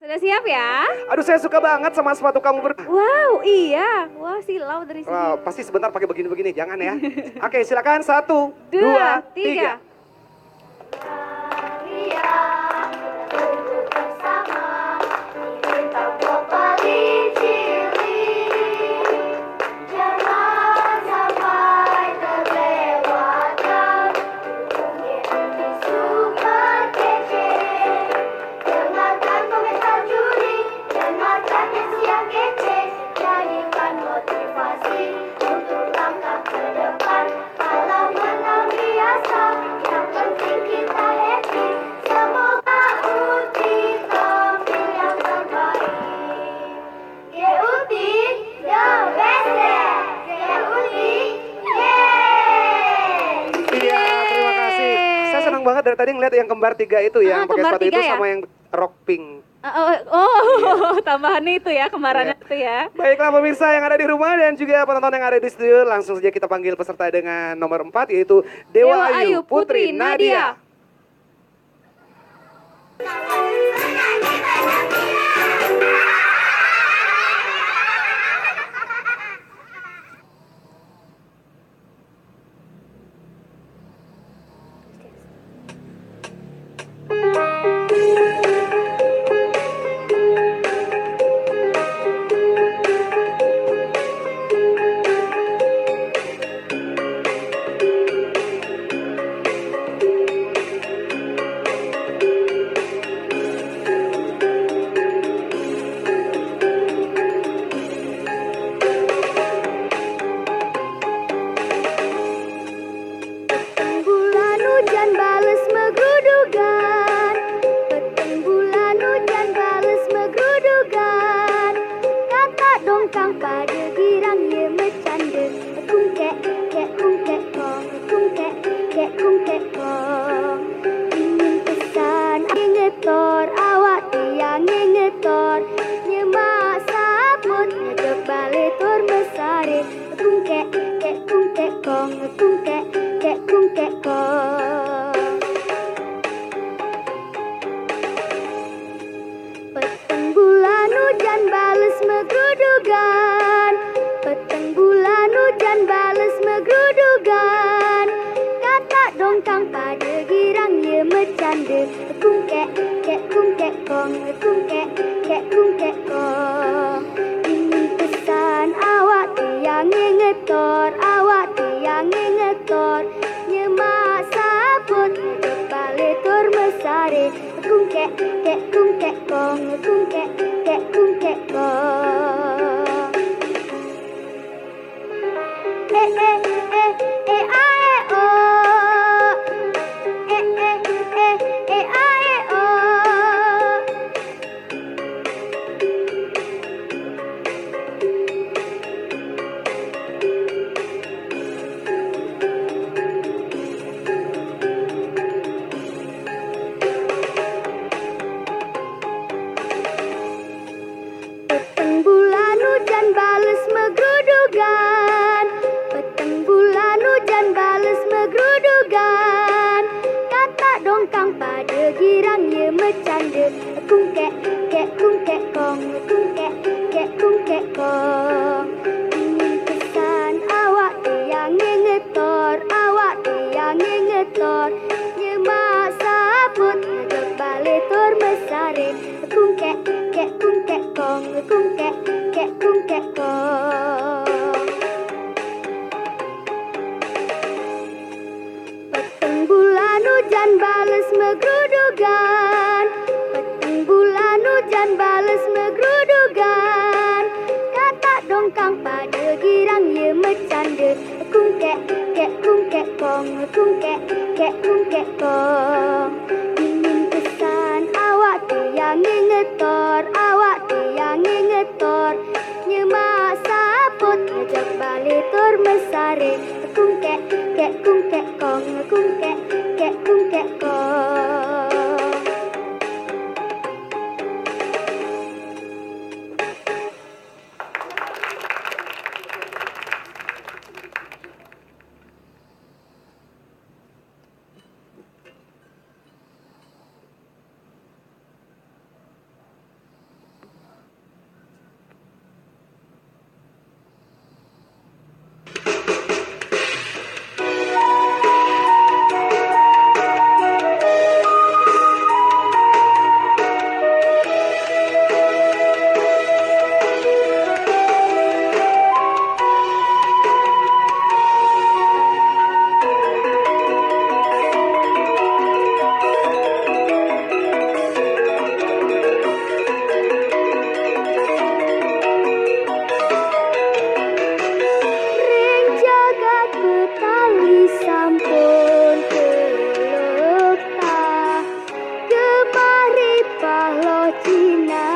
Sudah siap ya? Aduh saya suka banget sama sepatu kamu Wow, iya. Wah, silau dari sini. Wow, pasti sebentar pakai begini-begini, jangan ya. Oke, silakan. 1, 2, Dua, 3. tiga. Senang banget dari tadi ngeliat yang kembar 3 itu yang pakai sepatu itu ya? sama yang rock pink. Tambahan itu ya, kembarannya itu ya. Baiklah pemirsa yang ada di rumah dan juga penonton yang ada di studio, langsung saja kita panggil peserta dengan nomor 4 yaitu Dewa Ayu Putri Nadia. Ingat